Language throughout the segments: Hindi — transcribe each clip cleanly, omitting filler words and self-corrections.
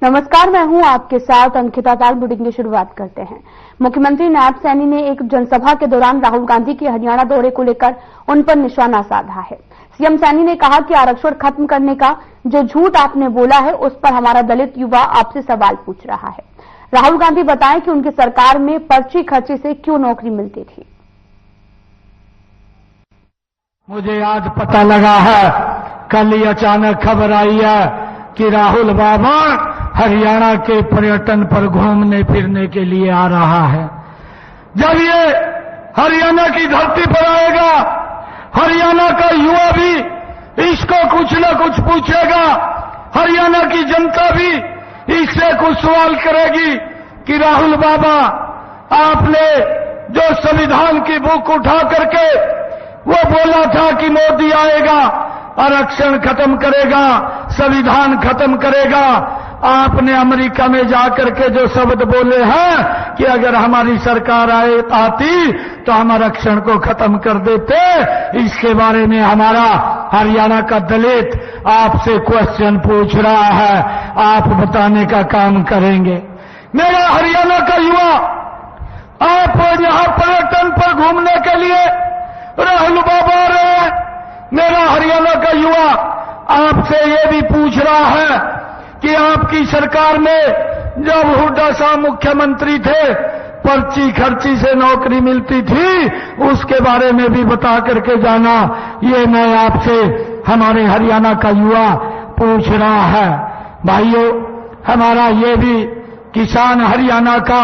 नमस्कार, मैं हूं आपके साथ अंकिता ताल। बुलेटिन की शुरुआत करते हैं। मुख्यमंत्री नायब सैनी ने एक जनसभा के दौरान राहुल गांधी के हरियाणा दौरे को लेकर उन पर निशाना साधा है। सीएम सैनी ने कहा कि आरक्षण खत्म करने का जो झूठ आपने बोला है, उस पर हमारा दलित युवा आपसे सवाल पूछ रहा है। राहुल गांधी बताएं कि उनकी सरकार में पर्ची खर्ची से क्यों नौकरी मिलती थी। मुझे आज पता लगा है, कल ही अचानक खबर आई है कि राहुल बाबा हरियाणा के पर्यटन पर घूमने फिरने के लिए आ रहा है। जब ये हरियाणा की धरती पर आएगा, हरियाणा का युवा भी इसको कुछ न कुछ पूछेगा। हरियाणा की जनता भी इससे कुछ सवाल करेगी कि राहुल बाबा, आपने जो संविधान की बुक उठा करके वो बोला था कि मोदी आएगा, आरक्षण खत्म करेगा, संविधान खत्म करेगा, आपने अमेरिका में जाकर के जो शब्द बोले हैं कि अगर हमारी सरकार आती तो हम आरक्षण को खत्म कर देते, इसके बारे में हमारा हरियाणा का दलित आपसे क्वेश्चन पूछ रहा है। आप बताने का काम करेंगे। मेरा हरियाणा का युवा, आप यहां पर्यटन पर घूमने के लिए राहुल बाबा आ रहे हैं। मेरा हरियाणा का युवा आपसे ये भी पूछ रहा है कि आपकी सरकार में जब हुड्डा साहब मुख्यमंत्री थे, पर्ची खर्ची से नौकरी मिलती थी, उसके बारे में भी बता करके जाना। ये मैं आपसे हमारे हरियाणा का युवा पूछ रहा है। भाइयों, हमारा ये भी किसान हरियाणा का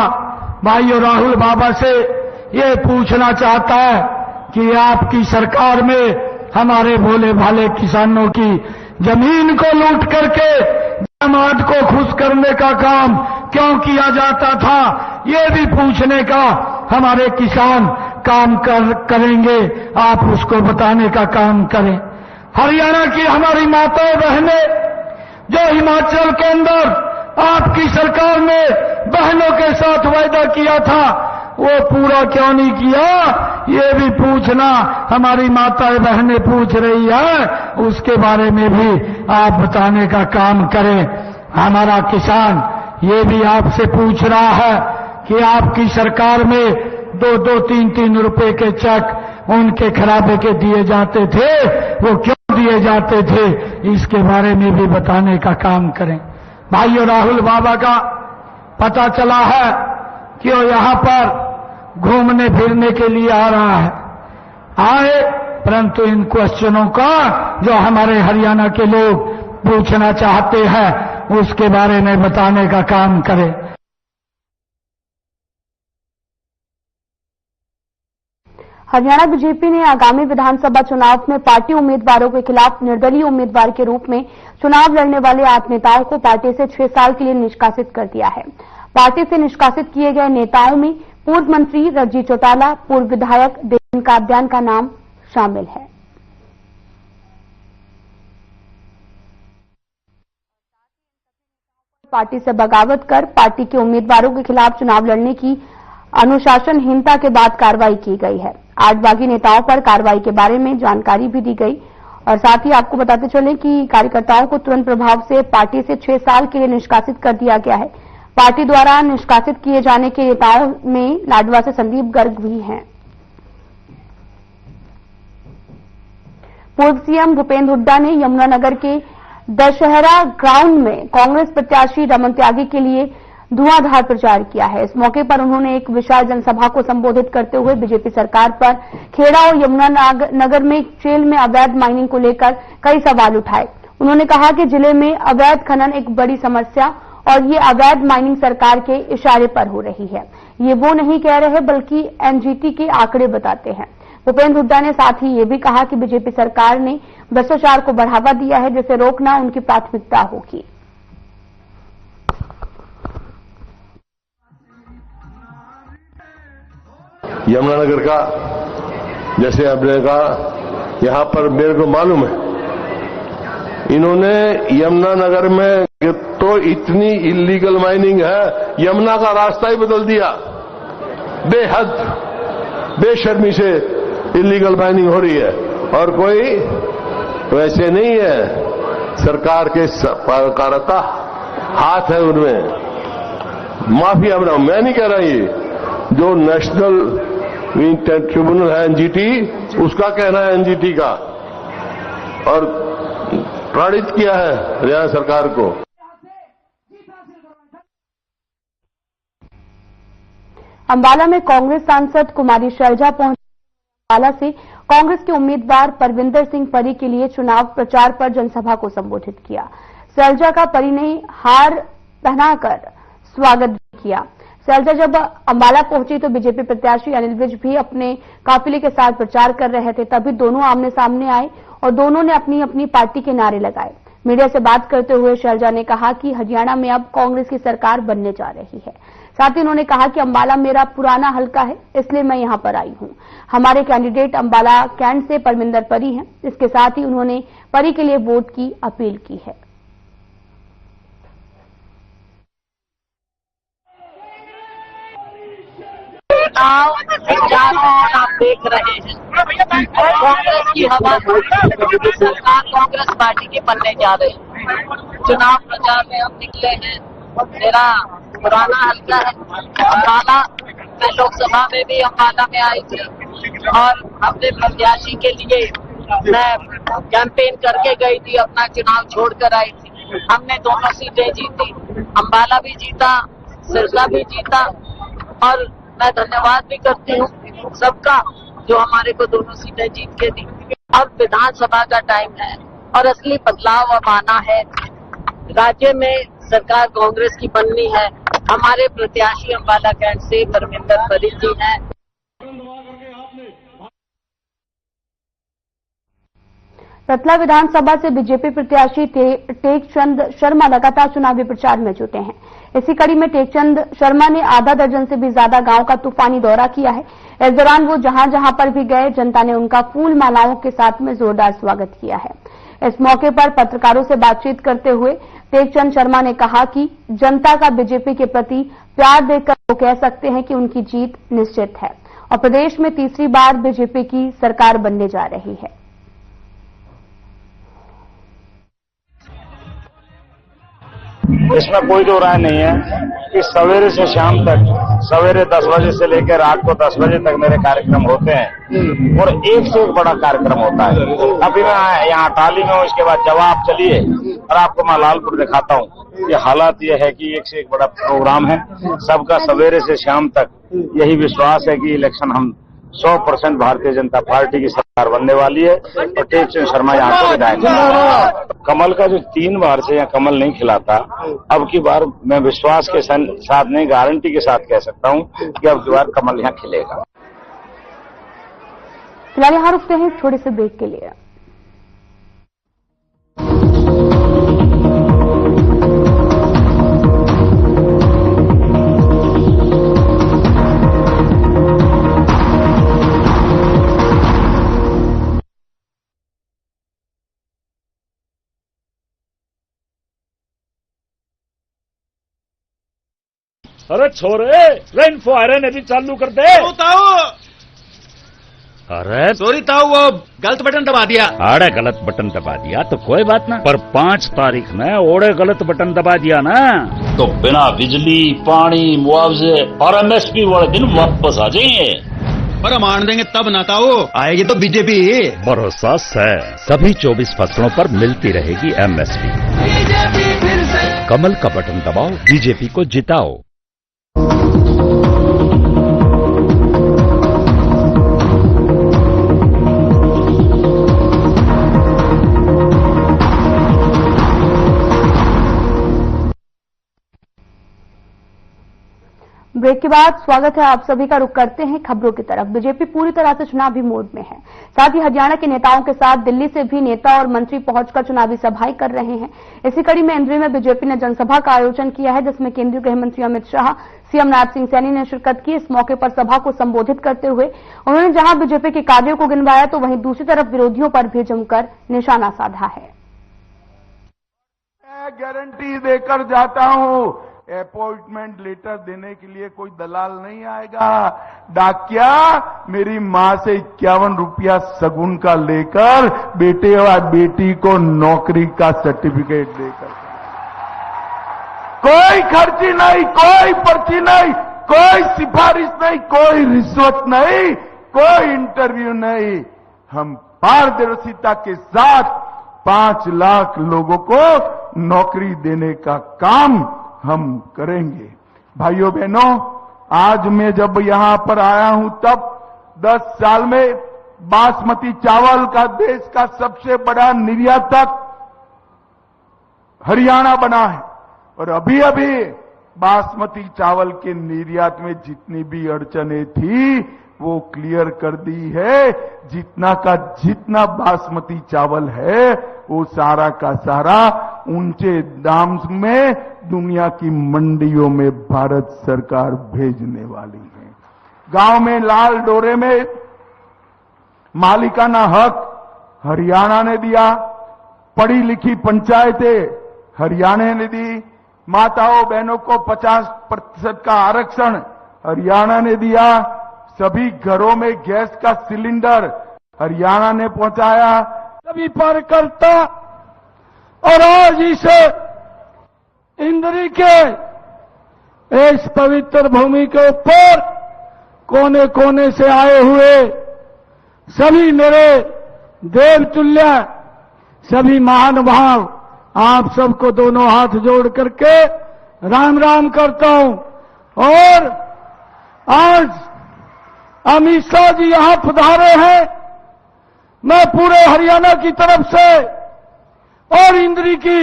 भाइयों राहुल बाबा से ये पूछना चाहता है कि आपकी सरकार में हमारे भोले भाले किसानों की जमीन को लूट करके समाज को खुश करने का काम क्यों किया जाता था, ये भी पूछने का हमारे किसान काम करेंगे। आप उसको बताने का काम करें। हरियाणा की हमारी माताएं बहनें जो हिमाचल के अंदर आपकी सरकार ने बहनों के साथ वायदा किया था, वो पूरा क्यों नहीं किया, ये भी पूछना हमारी माताएं बहनें पूछ रही है। उसके बारे में भी आप बताने का काम करें। हमारा किसान ये भी आपसे पूछ रहा है कि आपकी सरकार में 2-2, 3-3 रुपए के चेक उनके खराबे के दिए जाते थे, वो क्यों दिए जाते थे, इसके बारे में भी बताने का काम करें। भाइयों, राहुल बाबा का पता चला है कि वो यहां पर घूमने फिरने के लिए आ रहा है। आए, परंतु इन क्वेश्चनों का जो हमारे हरियाणा के लोग पूछना चाहते हैं, उसके बारे में बताने का काम करें। हरियाणा बीजेपी ने आगामी विधानसभा चुनाव में पार्टी उम्मीदवारों के खिलाफ निर्दलीय उम्मीदवार के रूप में चुनाव लड़ने वाले 8 नेताओं को पार्टी से 6 साल के लिए निष्कासित कर दिया है। पार्टी से निष्कासित किए गए नेताओं में पूर्व मंत्री रज्जी चौटाला, पूर्व विधायक देवेंद्र काब्यान का नाम शामिल है। पार्टी से बगावत कर पार्टी के उम्मीदवारों के खिलाफ चुनाव लड़ने की अनुशासनहीनता के बाद कार्रवाई की गई है। 8 बागी नेताओं पर कार्रवाई के बारे में जानकारी भी दी गई और साथ ही आपको बताते चले कि कार्यकर्ताओं को तुरंत प्रभाव से पार्टी से 6 साल के लिए निष्कासित कर दिया गया है। पार्टी द्वारा निष्कासित किए जाने के नेताओं में लाडवा से संदीप गर्ग भी हैं। पूर्व सीएम भूपेंद्र हुड्डा ने यमुनानगर के दशहरा ग्राउंड में कांग्रेस प्रत्याशी रमन त्यागी के लिए धुआंधार प्रचार किया है। इस मौके पर उन्होंने एक विशाल जनसभा को संबोधित करते हुए बीजेपी सरकार पर खेड़ा और यमुनानगर में जेल में अवैध माइनिंग को लेकर कई सवाल उठाए। उन्होंने कहा कि जिले में अवैध खनन एक बड़ी समस्या और ये अवैध माइनिंग सरकार के इशारे पर हो रही है। ये वो नहीं कह रहे बल्कि एनजीटी के आंकड़े बताते हैं। भूपेंद्र हुड्डा ने साथ ही ये भी कहा कि बीजेपी सरकार ने भ्रष्टाचार को बढ़ावा दिया है, जिसे रोकना उनकी प्राथमिकता होगी। यमुनानगर का, जैसे आपने कहा, यहां पर मेरे को मालूम है इन्होंने यमुनानगर में तो इतनी इलीगल माइनिंग है, यमुना का रास्ता ही बदल दिया। बेहद बेशर्मी से इलीगल माइनिंग हो रही है और कोई वैसे नहीं है। सरकार के पत्रकारिता हाथ है उनमें, माफिया बनाओ। मैं नहीं कह रहा, ये जो नेशनल ट्रिब्यूनल है एनजीटी, उसका कहना है एनजीटी का, और प्रणीत किया है हरियाणा सरकार को। अंबाला में कांग्रेस सांसद कुमारी शैलजा पहुंची। अंबाला से कांग्रेस के उम्मीदवार परविंदर सिंह परी के लिए चुनाव प्रचार पर जनसभा को संबोधित किया। शैलजा का परी ने हार पहनाकर स्वागत भी किया। शैलजा जब अंबाला पहुंची तो बीजेपी प्रत्याशी अनिल विज भी अपने काफिले के साथ प्रचार कर रहे थे। तभी दोनों आमने सामने आए और दोनों ने अपनी अपनी पार्टी के नारे लगाए। मीडिया से बात करते हुए शैलजा ने कहा कि हरियाणा में अब कांग्रेस की सरकार बनने जा रही है। साथ ही उन्होंने कहा कि अंबाला मेरा पुराना हलका है, इसलिए मैं यहां पर आई हूं। हमारे कैंडिडेट अंबाला कैंट से परमिंदर परी हैं। इसके साथ ही उन्होंने परी के लिए वोट की अपील की है। आप देख रहे हैं कांग्रेस की हवा, सरकार कांग्रेस पार्टी के बनने जा रही है। चुनाव प्रचार में हम निकले हैं। मेरा पुराना हल्का है अंबाला। मैं लोकसभा में भी अंबाला में आई थी और अपने प्रत्याशी के लिए मैं कैंपेन करके गई थी, अपना चुनाव छोड़कर आई थी। हमने दोनों सीटें जीती, अंबाला भी जीता, सिरसा भी जीता, और मैं धन्यवाद भी करती हूँ सबका जो हमारे को दोनों सीटें जीत के दी। अब विधानसभा का टाइम है और असली बदलाव अब आना है। राज्य में सरकार कांग्रेस की बननी है। हमारे प्रत्याशी अंबाला कैंट से परमिंदर परी जी हैं। रतला विधानसभा से बीजेपी प्रत्याशी टेकचंद शर्मा लगातार चुनावी प्रचार में जुटे हैं। इसी कड़ी में टेकचंद शर्मा ने आधा दर्जन से भी ज्यादा गांव का तूफानी दौरा किया है। इस दौरान वो जहां जहां पर भी गए, जनता ने उनका फूल मालाओं के साथ में जोरदार स्वागत किया है। इस मौके पर पत्रकारों से बातचीत करते हुए टेकचंद शर्मा ने कहा कि जनता का बीजेपी के प्रति प्यार देखकर वो कह सकते हैं कि उनकी जीत निश्चित है और प्रदेश में तीसरी बार बीजेपी की सरकार बनने जा रही है। इसमें कोई दो राय नहीं है कि सवेरे से शाम तक, सवेरे 10 बजे से लेकर रात को 10 बजे तक मेरे कार्यक्रम होते हैं और एक से एक बड़ा कार्यक्रम होता है। अभी मैं यहाँ टाली में हूँ, इसके बाद जवाब चलिए और आपको मैं लालपुर दिखाता हूँ। ये हालात ये है कि एक से एक बड़ा प्रोग्राम है। सबका सवेरे से शाम तक यही विश्वास है कि इलेक्शन हम 100% भारतीय जनता पार्टी की सरकार बनने वाली है और टेकचंद शर्मा यहाँ से विधायक। कमल का जो 3 बार से यहाँ कमल नहीं खिलाता, अब की बार मैं विश्वास के साथ नहीं, गारंटी के साथ कह सकता हूँ कि अब की बार कमल यहाँ खिलेगा। फिलहाल यहाँ रुकते हैं थोड़े से ब्रेक के लिए। अरे छोरे, रेन फो आयरन अभी चालू कर दे। अरे सॉरी ताऊ, वो गलत बटन दबा दिया। आड़े गलत बटन दबा दिया तो कोई बात ना, पर 5 तारीख में ओड़े गलत बटन दबा दिया ना तो बिना बिजली, पानी, मुआवजे और एमएसपी वाले दिन वापस आ जाएंगे। पर मान देंगे तब ना ताऊ, आएगी तो बीजेपी। भरोसा है, सभी 24 फसलों पर मिलती रहेगी एमएसपी। कमल का बटन दबाओ, बीजेपी को जिताओ। ब्रेक के बाद स्वागत है आप सभी का। रुख करते हैं खबरों की तरफ। बीजेपी पूरी तरह से चुनावी मोड में है। साथ ही हरियाणा के नेताओं के साथ दिल्ली से भी नेता और मंत्री पहुंचकर चुनावी सभाएं कर रहे हैं। इसी कड़ी में इंद्री में बीजेपी ने जनसभा का आयोजन किया है, जिसमें केंद्रीय गृह मंत्री अमित शाह, सीएम नायब सिंह सैनी ने शिरकत की। इस मौके पर सभा को संबोधित करते हुए उन्होंने जहां बीजेपी के कार्यों को गिनवाया तो वहीं दूसरी तरफ विरोधियों पर भी जमकर निशाना साधा है। मैं गारंटी देकर जाता हूं, अपॉइंटमेंट लेटर देने के लिए कोई दलाल नहीं आएगा। डाकिया मेरी मां से 51 रुपया सगुन का लेकर बेटे और बेटी को नौकरी का सर्टिफिकेट देकर कोई खर्ची नहीं, कोई पर्ची नहीं, कोई सिफारिश नहीं, कोई रिश्वत नहीं, कोई इंटरव्यू नहीं। हम पारदर्शिता के साथ 5 लाख लोगों को नौकरी देने का काम हम करेंगे। भाइयों बहनों, आज मैं जब यहां पर आया हूं तब 10 साल में बासमती चावल का देश का सबसे बड़ा निर्यातक हरियाणा बना है। और अभी अभी बासमती चावल के निर्यात में जितनी भी अड़चनें थी वो क्लियर कर दी है। जितना का जितना बासमती चावल है वो सारा का सारा ऊंचे दाम में दुनिया की मंडियों में भारत सरकार भेजने वाली है। गांव में लाल डोरे में मालिकाना हक हरियाणा ने दिया, पढ़ी लिखी पंचायतें हरियाणा ने दी, माताओं बहनों को 50% का आरक्षण हरियाणा ने दिया, सभी घरों में गैस का सिलेंडर हरियाणा ने पहुंचाया। सभी कार्यकर्ता और आज इस इंद्री के इस पवित्र भूमि के ऊपर कोने कोने से आए हुए सभी मेरे देवतुल्य सभी महानुभाव, आप सबको दोनों हाथ जोड़ करके राम राम करता हूं। और आज अमित शाह जी यहां पधारे हैं। मैं पूरे हरियाणा की तरफ से और इंद्री की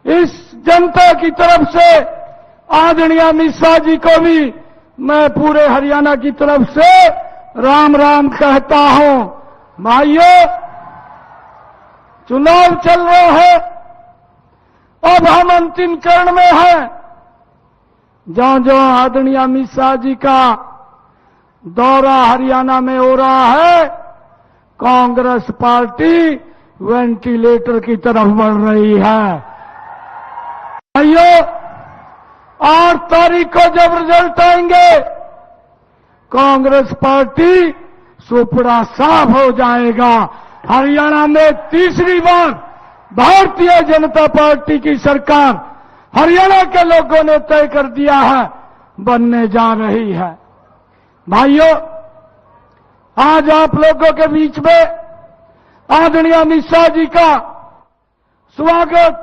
इस जनता की तरफ से आदरणीय अमित शाह जी को भी मैं पूरे हरियाणा की तरफ से राम राम कहता हूं। भाइयों, चुनाव चल रहे हैं, अब हम अंतिम चरण में हैं। जो आदरणीय अमित शाह जी का दौरा हरियाणा में हो रहा है, कांग्रेस पार्टी वेंटिलेटर की तरफ बढ़ रही है। भाइयों, 8 तारीख को जब रिजल्ट आएंगे कांग्रेस पार्टी सुपड़ा साफ हो जाएगा। हरियाणा में तीसरी बार भारतीय जनता पार्टी की सरकार हरियाणा के लोगों ने तय कर दिया है, बनने जा रही है। भाइयों, आज आप लोगों के बीच में आदरणीय अमित शाह जी का स्वागत।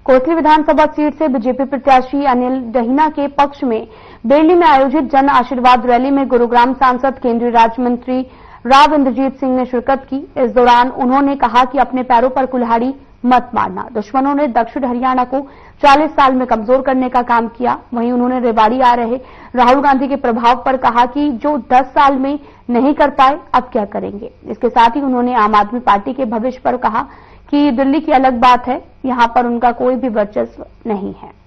कोसली विधानसभा सीट से बीजेपी प्रत्याशी अनिल डहीना के पक्ष में बेरली में आयोजित जन आशीर्वाद रैली में गुरुग्राम सांसद केंद्रीय राज्य मंत्री राव इंद्रजीत सिंह ने शिरकत की। इस दौरान उन्होंने कहा कि अपने पैरों पर कुल्हाड़ी मत मारना। दुश्मनों ने दक्षिण हरियाणा को 40 साल में कमजोर करने का काम किया। वहीं उन्होंने रेवाड़ी आ रहे राहुल गांधी के प्रभाव पर कहा कि जो 10 साल में नहीं कर पाए अब क्या करेंगे। इसके साथ ही उन्होंने आम आदमी पार्टी के भविष्य पर कहा कि दिल्ली की अलग बात है, यहां पर उनका कोई भी वर्चस्व नहीं है।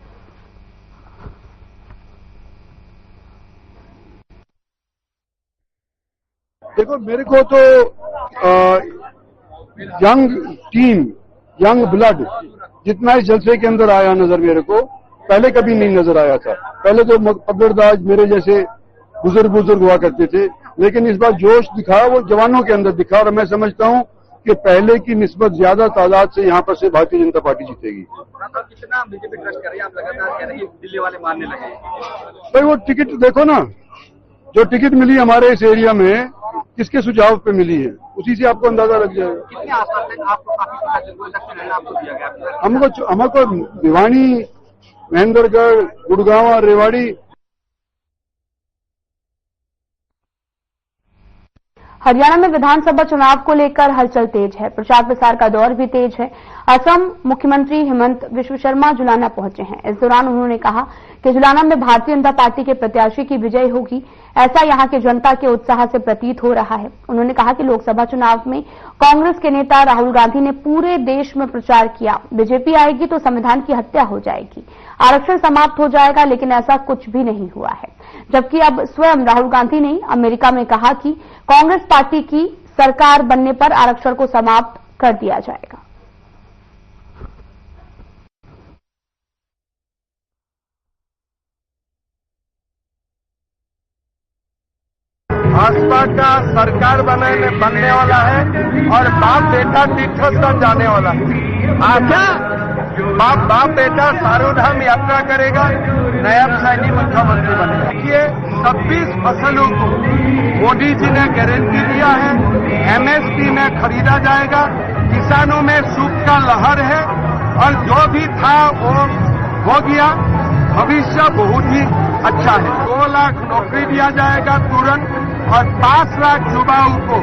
देखो, मेरे को तो यंग टीम, यंग ब्लड जितना इस जलसे के अंदर आया नजर मेरे को पहले कभी नहीं नजर आया था। पहले तो पगड़दाज मेरे जैसे बुजुर्ग हुआ करते थे, लेकिन इस बार जोश दिखा वो जवानों के अंदर दिखा। और मैं समझता हूं कि पहले की निस्बत ज्यादा तादाद से यहाँ पर से भारतीय जनता पार्टी जीतेगी। कितना बीजेपी ट्रस्ट कर रही है? आप लगातार कह रहे हैं दिल्ली वाले मानने लगे। भाई वो टिकट देखो ना, जो टिकट मिली हमारे इस एरिया में किसके सुझाव पे मिली है, उसी से आपको अंदाजा लग जाएगा। कितने आसपास आपको आपको दिया गया? हमको भिवानी, महेंद्रगढ़, गुड़गांव, रेवाड़ी। हरियाणा में विधानसभा चुनाव को लेकर हलचल तेज है। प्रचार प्रसार का दौर भी तेज है। असम मुख्यमंत्री हेमंत विश्व शर्मा जुलाना पहुंचे हैं। इस दौरान उन्होंने कहा कि जुलाना में भारतीय जनता पार्टी के प्रत्याशी की विजय होगी, ऐसा यहां की जनता के उत्साह से प्रतीत हो रहा है। उन्होंने कहा कि लोकसभा चुनाव में कांग्रेस के नेता राहुल गांधी ने पूरे देश में प्रचार किया, बीजेपी आएगी तो संविधान की हत्या हो जाएगी, आरक्षण समाप्त हो जाएगा, लेकिन ऐसा कुछ भी नहीं हुआ है। जबकि अब स्वयं राहुल गांधी ने अमेरिका में कहा कि कांग्रेस पार्टी की सरकार बनने पर आरक्षण को समाप्त कर दिया जाएगा। भाजपा का सरकार बनने वाला है और बाप बेटा तीर्थस्थान जाने वाला है। आशा बाप बेटा सारोधाम यात्रा करेगा, नायब सैनी मुख्यमंत्री बनेगा। देखिए 26 फसलों को मोदी जी ने गारंटी दिया है, एमएसपी में खरीदा जाएगा। किसानों में सुख का लहर है और जो भी था वो हो गया। भविष्य बहुत ही अच्छा है। 2 लाख नौकरी दिया जाएगा तुरंत और 5 लाख युवाओं को।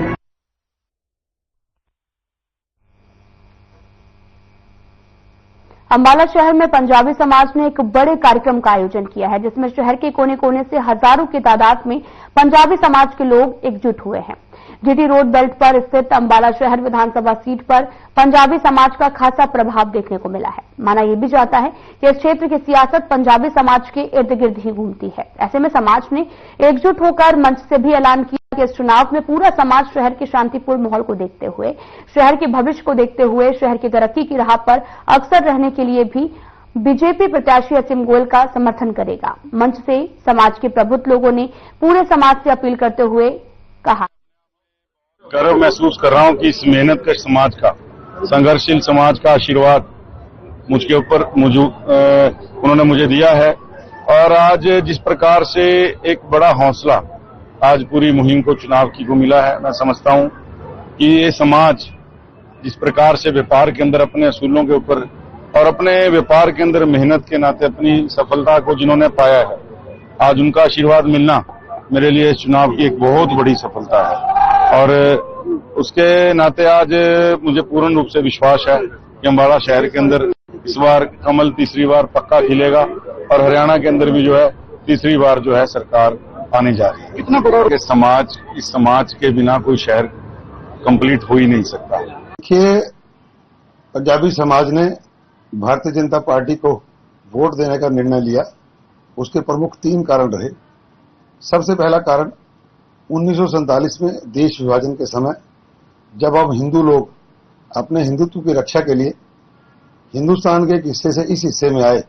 अंबाला शहर में पंजाबी समाज ने एक बड़े कार्यक्रम का आयोजन किया है, जिसमें शहर के कोने कोने से हजारों की तादाद में पंजाबी समाज के लोग एकजुट हुए हैं। जीटी रोड बेल्ट पर स्थित अंबाला शहर विधानसभा सीट पर पंजाबी समाज का खासा प्रभाव देखने को मिला है। माना यह भी जाता है कि इस क्षेत्र की सियासत पंजाबी समाज के इर्द गिर्द ही घूमती है। ऐसे में समाज ने एकजुट होकर मंच से भी ऐलान किया कि इस चुनाव में पूरा समाज शहर के शांतिपूर्ण माहौल को देखते हुए, शहर के भविष्य को देखते हुए, शहर की तरक्की की राह पर अक्सर रहने के लिए भी बीजेपी प्रत्याशी असीम गोयल का समर्थन करेगा। मंच से समाज के प्रबुद्ध लोगों ने पूरे समाज से अपील करते हुए कहा, गर्व महसूस कर रहा हूं कि इस मेहनत का समाज का, संघर्षशील समाज का आशीर्वाद मुझके ऊपर उन्होंने मुझे दिया है। और आज जिस प्रकार से एक बड़ा हौसला आज पूरी मुहिम को चुनाव की को मिला है, मैं समझता हूं कि ये समाज जिस प्रकार से व्यापार के अंदर अपने असूलों के ऊपर और अपने व्यापार के अंदर मेहनत के नाते अपनी सफलता को जिन्होंने पाया है, आज उनका आशीर्वाद मिलना मेरे लिए इस चुनाव की एक बहुत बड़ी सफलता है। और उसके नाते आज मुझे पूर्ण रूप से विश्वास है कि अंबाला शहर के अंदर इस बार कमल तीसरी बार पक्का खिलेगा और हरियाणा के अंदर भी जो है तीसरी बार जो है सरकार आने जा रही है। कितना बड़ा इस समाज के बिना कोई शहर कंप्लीट हो ही नहीं सकता। देखिए, पंजाबी समाज ने भारतीय जनता पार्टी को वोट देने का निर्णय लिया। उसके प्रमुख 3 कारण रहे। सबसे पहला कारण 1947 में देश विभाजन के समय जब हम हिंदू लोग अपने हिंदुत्व की रक्षा के लिए हिंदुस्तान के एक हिस्से से इस हिस्से में आए,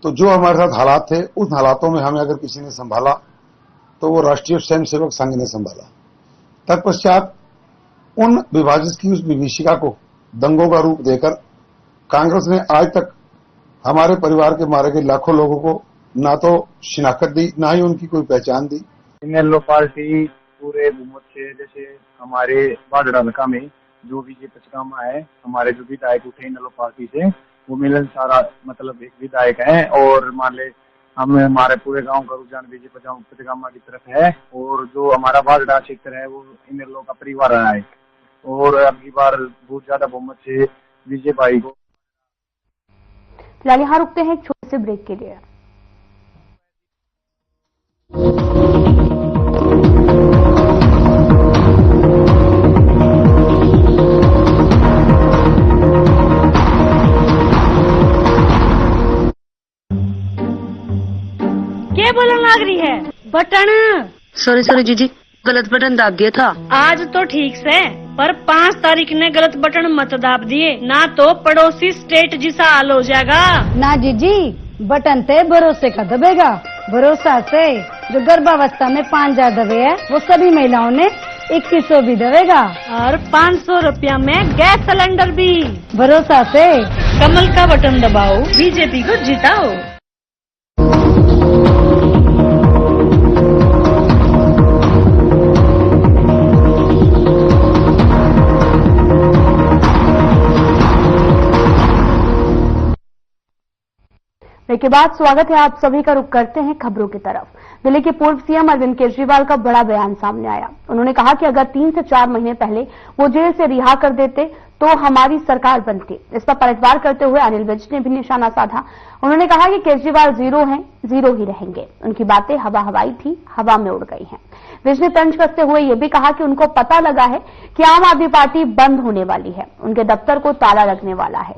तो जो हमारे साथ हालात थे, उन हालातों में हमें अगर किसी ने संभाला तो वो राष्ट्रीय स्वयंसेवक संघ ने संभाला। तत्पश्चात उन विभाजित की उस विभीषिका को दंगों का रूप देकर कांग्रेस ने आज तक हमारे परिवार के मारे गए लाखों लोगों को ना तो शिनाख्त दी, ना ही उनकी कोई पहचान दी। इनेलो पार्टी पूरे बहुमत से, जैसे हमारे बाजरा हल्का में जो भी पचकामा है, हमारे जो विधायक उठे इनेलो पार्टी से, वो मिलन सारा मतलब एक विधायक है। और मान ले हम हमारे पूरे गांव का रुझान बीजेपी पचकामा की तरफ है और जो हमारा बाजरा क्षेत्र है वो इनेलो का परिवार रहा है। और अगली बार बहुत ज्यादा बहुमत से बीजेपी को। फिलहाल यहाँ रुकते हैं एक छोटे से ब्रेक के लिए। क्या बोलने लग रही है? बटन सॉरी जीजी, गलत बटन दाब दिया था। आज तो ठीक से, पर 5 तारीख ने गलत बटन मत दाब दिए, ना तो पड़ोसी स्टेट जैसा हाल हो जाएगा। ना जीजी, बटन ते भरोसे का दबेगा। भरोसा से जो गर्भावस्था में 5000 दबे है, वो सभी महिलाओं ने 2100 भी दबेगा। और 500 रुपया में गैस सिलेंडर भी। भरोसा से कमल का बटन दबाओ, बीजेपी को जिताओ। के बाद स्वागत है आप सभी का। रुख करते हैं खबरों की तरफ। दिल्ली के पूर्व सीएम अरविंद केजरीवाल का बड़ा बयान सामने आया। उन्होंने कहा कि अगर 3 से 4 महीने पहले वो जेल से रिहा कर देते तो हमारी सरकार बनती। इस पर पलटवार करते हुए अनिल विज ने भी निशाना साधा। उन्होंने कहा कि केजरीवाल 0 हैं, 0 ही रहेंगे। उनकी बातें हवाई थी, हवा में उड़ गई हैं। विज ने तंज कसते हुए यह भी कहा कि उनको पता लगा है कि आम आदमी पार्टी बंद होने वाली है, उनके दफ्तर को ताला लगने वाला है।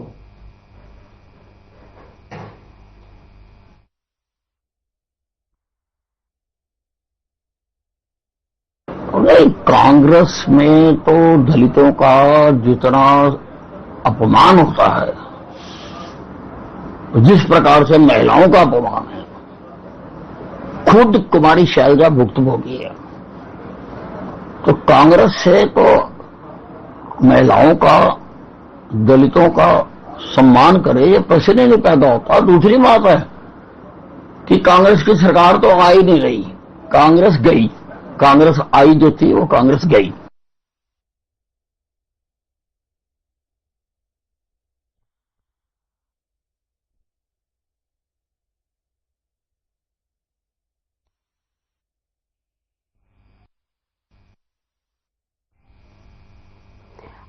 कांग्रेस में तो दलितों का जितना अपमान होता है, जिस प्रकार से महिलाओं का अपमान है, खुद कुमारी शैलजा भुक्तभोगी है। तो कांग्रेस से तो महिलाओं का, दलितों का सम्मान करे, ये प्रश्न ही नहीं पैदा होता। दूसरी बात है कि कांग्रेस की सरकार तो आ ही नहीं रही, कांग्रेस गई। कांग्रेस आई जो थी वो कांग्रेस गई।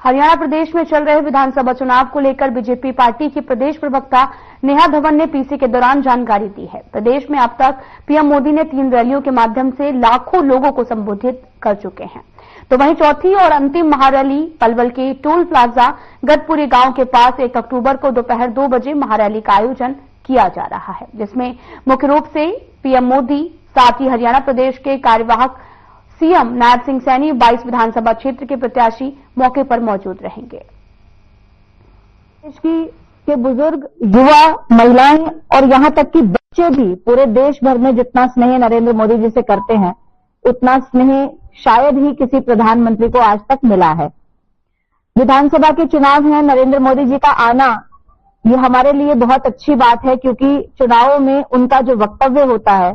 हरियाणा प्रदेश में चल रहे विधानसभा चुनाव को लेकर बीजेपी पार्टी की प्रदेश प्रवक्ता नेहा धवन ने पीसी के दौरान जानकारी दी है। प्रदेश में अब तक पीएम मोदी ने 3 रैलियों के माध्यम से लाखों लोगों को संबोधित कर चुके हैं। तो वहीं चौथी और अंतिम महारैली पलवल के टोल प्लाजा गदपुरी गांव के पास 1 अक्टूबर को दोपहर 2 बजे महारैली का आयोजन किया जा रहा है, जिसमें मुख्य रूप से पीएम मोदी, साथ ही हरियाणा प्रदेश के कार्यवाहक सीएम नायब सिंह सैनी 22 विधानसभा क्षेत्र के प्रत्याशी मौके पर मौजूद रहेंगे। देश के बुजुर्ग, युवा, महिलाएं और यहां तक कि बच्चे भी पूरे देश भर में जितना स्नेह नरेंद्र मोदी जी से करते हैं, उतना स्नेह शायद ही किसी प्रधानमंत्री को आज तक मिला है। विधानसभा के चुनाव हैं, नरेंद्र मोदी जी का आना ये हमारे लिए बहुत अच्छी बात है, क्योंकि चुनावों में उनका जो वक्तव्य होता है,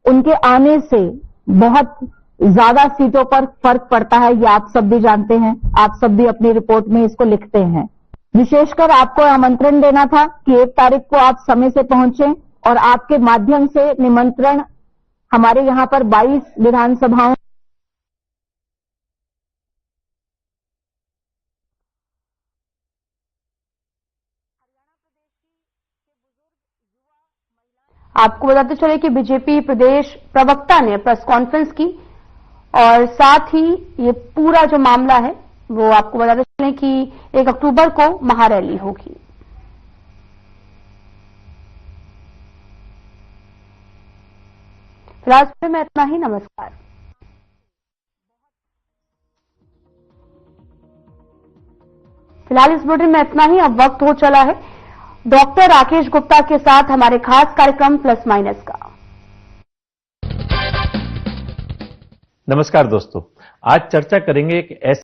उनके आने से बहुत ज्यादा सीटों पर फर्क पड़ता है। ये आप सब भी जानते हैं, आप सब भी अपनी रिपोर्ट में इसको लिखते हैं। विशेषकर आपको आमंत्रण देना था कि 1 तारीख को आप समय से पहुंचे और आपके माध्यम से निमंत्रण हमारे यहां पर 22 विधानसभाओं आपको बताते चले कि बीजेपी प्रदेश प्रवक्ता ने प्रेस कॉन्फ्रेंस की और साथ ही ये पूरा जो मामला है वो आपको बताते चले कि 1 अक्टूबर को महारैली होगी। फिलहाल में इतना ही। नमस्कार। फिलहाल इस बुलेटिन में इतना ही। अब वक्त हो चला है डॉक्टर राकेश गुप्ता के साथ हमारे खास कार्यक्रम प्लस माइनस का। नमस्कार दोस्तों, आज चर्चा करेंगे एक ऐसे